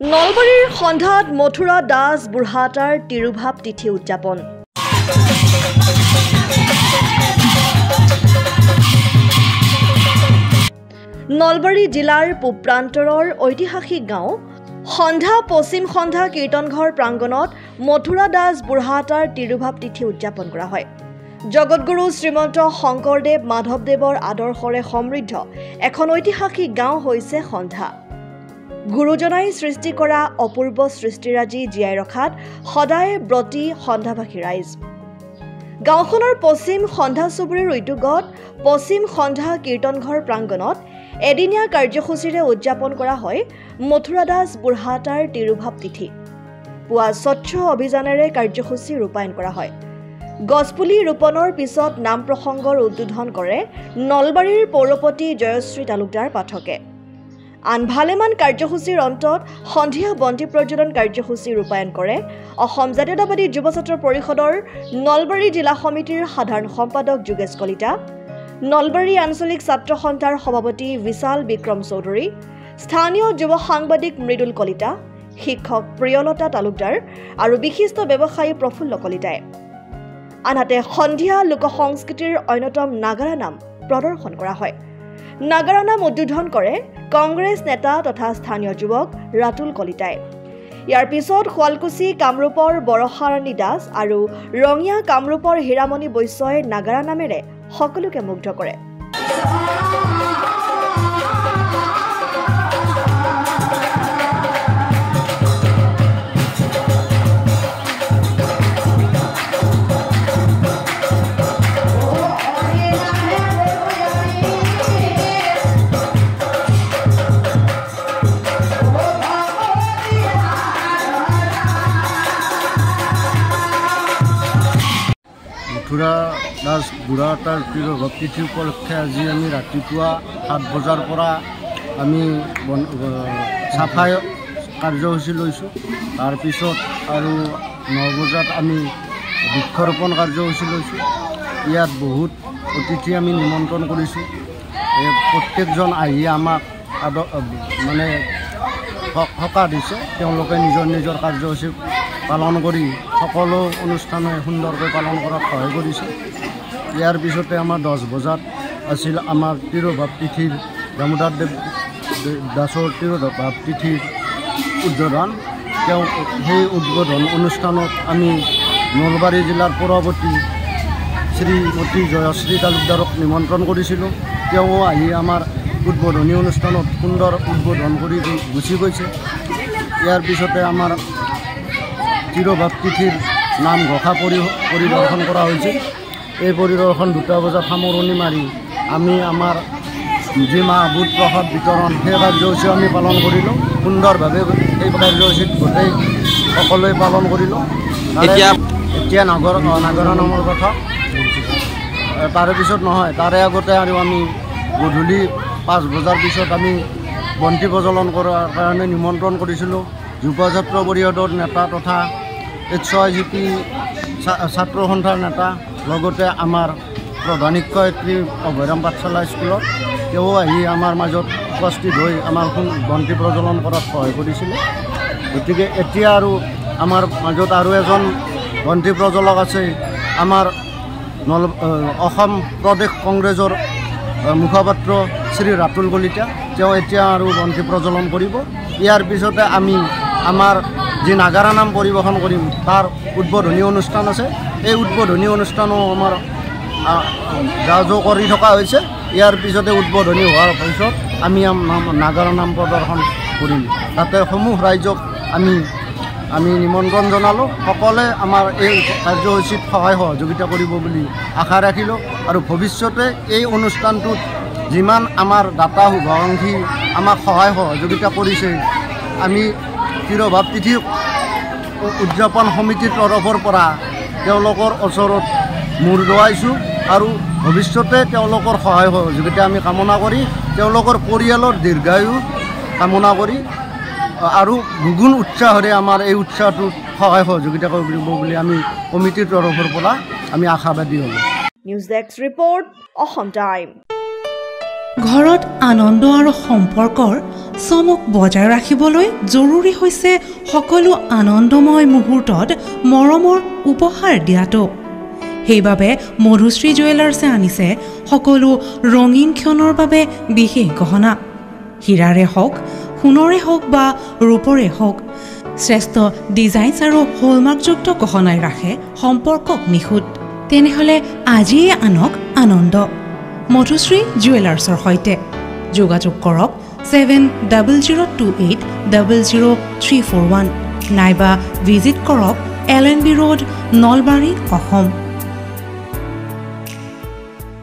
নলবাৰীৰ সন্ধাত মথুৰা দাস বুঢ়াতাৰ তিৰুভাৱ তিথি উদযাপন। নলবাৰী জিলাৰ পূব প্ৰান্তৰৰ ঐতিহাসিক গাঁও সন্ধ্যা পশ্চিম সন্ধ্যা কীৰ্তনঘৰ প্ৰাংগণত মথুৰা দাস বুঢ়াতাৰ তিৰুভাৱ তিথি উদযাপন কৰা হয়। জগতগুৰু শ্ৰীমন্ত শংকৰদেৱ মাধৱদেৱৰ আদৰ্শৰে সমৃদ্ধ এখন ঐতিহাসিক গাঁও হৈছে সন্ধ্যা। গুৰুজনাই সৃষ্টি কৰা অপূৰ্ব সৃষ্টিৰাজি জীয়াই ৰখাত সদায় ব্ৰতী সন্ধ্যাভাষী ৰাইজ। গাঁওখনৰ পশ্চিম সন্ধ্যা চুবুৰীৰ উদ্যোগত পশ্চিম সন্ধ্যা কীৰ্তনঘৰ প্ৰাংগণত এদিনীয়া কাৰ্যসূচীৰে উদযাপন কৰা হয় মথুৰা দাস বুঢ়াতাৰ তিৰুভাৱ তিথি। পুৱা স্বচ্ছ অভিযানেৰে কাৰ্যসূচী ৰূপায়ণ কৰা হয়। গছপুলি ৰোপণৰ পিছত নাম প্ৰসংগৰ উদ্বোধন কৰে নলবাৰীৰ পৌৰপতি জয়শ্ৰী তালুকদাৰ পাঠকে। আন ভালেমান কাৰ্যসূচীৰ অন্তত সন্ধিয়া বন্তি প্ৰজ্বলন কাৰ্যসূচী ৰূপায়ণ কৰে অসম জাতীয়তাবাদী যুৱ ছাত্ৰ পৰিষদৰ নলবাৰী জিলা সমিতিৰ সাধাৰণ সম্পাদক যোগেশ কলিতা, নলবাৰী আঞ্চলিক ছাত্ৰ সন্থাৰ সভাপতি বিশাল বিক্ৰম চৌধুৰী, স্থানীয় যুৱ সাংবাদিক মৃদুল কলিতা, শিক্ষক প্ৰিয়লতা তালুকদাৰ আৰু বিশিষ্ট ব্যৱসায়ী প্ৰফুল্ল কলিতাই। আনহাতে সন্ধিয়া লোক সংস্কৃতিৰ অন্যতম নাগাৰা নাম প্ৰদৰ্শন কৰা হয়। নাগাৰা নাম উদ্বোধন কৰে কংগ্ৰেছ নেতা তথা স্থানীয় যুৱক ৰাতুল কলিতাই। ইয়াৰ পিছত শুৱালকুছি কামৰূপৰ বৰষাৰাণী দাস আৰু ৰঙিয়া কামৰূপৰ হীৰামণি বৈশ্যই নাগাৰা নামেৰে সকলোকে মুগ্ধ কৰে। মথুৰা দাস বুঢ়াতাৰ তিৰুভাৱ তিথি উপলক্ষে আজি আমি ৰাতিপুৱা 7 বজাৰ পৰা আমি চাফাই কাৰ্যসূচী লৈছোঁ। তাৰপিছত আৰু 9 বজাত আমি বৃক্ষৰোপণ কাৰ্যসূচী লৈছোঁ। ইয়াত বহুত অতিথি আমি নিমন্ত্ৰণ কৰিছোঁ। প্ৰত্যেকজন আহি আমাক মানে সকাহ দিছে। তেওঁলোকে নিজৰ নিজৰ কাৰ্যসূচী পালন কৰি সকলো অনুষ্ঠানে সুন্দৰকৈ পালন কৰাত সহায় কৰিছে। ইয়াৰ পিছতে আমাৰ 10 বজাত আছিল আমাৰ তিৰুভাৱ তিথিৰ দামোদৰ দেৱ দাসৰ তিৰুভাৱ তিথিৰ উদ্বোধন। তেওঁ সেই উদ্বোধন অনুষ্ঠানত আমি নলবাৰী জিলাৰ পৌৰপতি শ্ৰীমতী জয়শ্ৰী তালুকদাৰক নিমন্ত্ৰণ কৰিছিলোঁ। তেওঁ আহি আমাৰ উদ্বোধনী অনুষ্ঠানত সুন্দৰ উদ্বোধন কৰি গুচি গৈছে। ইয়াৰ পিছতে আমাৰ তিৰুভাৱ তিথিৰ নাম ঘোষা পৰিদৰ্শন কৰা হৈছিল। এই পৰিদৰ্শন 2টা বজাত সামৰণি মাৰি আমি আমাৰ যি মাহ বুট প্ৰসাদ বিতৰণ সেই কাৰ্যসূচী আমি পালন কৰিলোঁ। সুন্দৰভাৱে এই কাৰ্যসূচীত গোটেই সকলোৱে পালন কৰিলোঁ। এতিয়া নাগৰা নামৰ কথা তাৰে পিছত নহয়, তাৰে আগতে আৰু আমি গধূলি 5 বজাৰ পিছত আমি বন্তি প্ৰজ্বলন কৰাৰ কাৰণে নিমন্ত্ৰণ কৰিছিলোঁ যুৱ ছাত্ৰ পৰিষদৰ নেতা তথা HYGP ছাত্ৰ সন্থাৰ নেতা, লগতে আমাৰ প্ৰধান শিক্ষয়িত্ৰী অভয়ৰাম পাঠশালা স্কুলত তেওঁ আহি আমাৰ মাজত উপস্থিত হৈ আমাৰ বন্তি প্ৰজ্বলন কৰাত সহায় কৰিছিলে। গতিকে এতিয়া আৰু আমাৰ মাজত আৰু এজন বন্তি প্ৰজ্বলক আছে, আমাৰ অসম প্ৰদেশ কংগ্ৰেছৰ মুখপাত্ৰ শ্ৰী ৰাতুল কলিতা। তেওঁ এতিয়া আৰু বন্তি প্ৰজ্বলন কৰিব। ইয়াৰ পিছতে আমি আমাৰ যি নাগাৰা নাম পৰিৱেশন কৰিম তাৰ উদ্বোধনী অনুষ্ঠান আছে। এই উদ্বোধনী অনুষ্ঠানো আমাৰ যা কৰি থকা হৈছে। ইয়াৰ পিছতে উদ্বোধনী হোৱাৰ পিছত আমি নাগাৰা নাম প্ৰদৰ্শন কৰিম। তাতে সমূহ ৰাইজক আমি নিমন্ত্ৰণ জনালোঁ। সকলোৱে আমাৰ এই কাৰ্যসূচীত সহায় সহযোগিতা কৰিব বুলি আশা ৰাখিলোঁ। আৰু ভৱিষ্যতে এই অনুষ্ঠানটোত যিমান আমাৰ দাতা শুভাকাংক্ষী আমাক সহায় সহযোগিতা কৰিছে, আমি তিৰুভাৱ তিথি উদযাপন সমিতিৰ তৰফৰ পৰা তেওঁলোকৰ ওচৰত মূৰ দোৱাইছোঁ। আৰু ভৱিষ্যতে তেওঁলোকৰ সহায় সহযোগিতা আমি কামনা কৰি তেওঁলোকৰ পৰিয়ালৰ দীৰ্ঘায়ু কামনা কৰি আৰু দুগুণ উৎসাহেৰে আমাৰ এই উৎসাহটোত সহায় সহযোগিতা কৰিব বুলি আমি কমিটিৰ তৰফৰ পৰা আমি আশাবাদী হ'লোঁ। News desk report, Assam time. ঘৰত আনন্দ আৰু সম্পৰ্কৰ চমক বজাই ৰাখিবলৈ জৰুৰী হৈছে সকলো আনন্দময় মুহূৰ্তত মৰমৰ উপহাৰ দিয়াটো। সেইবাবে মধুশ্ৰী জুৱেলাৰ্ছে আনিছে সকলো ৰঙীন ক্ষণৰ বাবে বিশেষ গহনা। হীৰাৰে হওক, সোণৰে হওক বা ৰূপৰে হওক, শ্ৰেষ্ঠ ডিজাইনছ আৰু হলমাৰ্কযুক্ত গহনাই ৰাখে সম্পৰ্কক নিখুঁত। তেনেহ'লে আজিয়ে আনক আনন্দ মধুশ্ৰী জুৱেলাৰ্ছৰ সৈতে। যোগাযোগ কৰক 7028000341 নাইবা ভিজিট কৰক LNB ৰোড, নলবাৰী, অসম।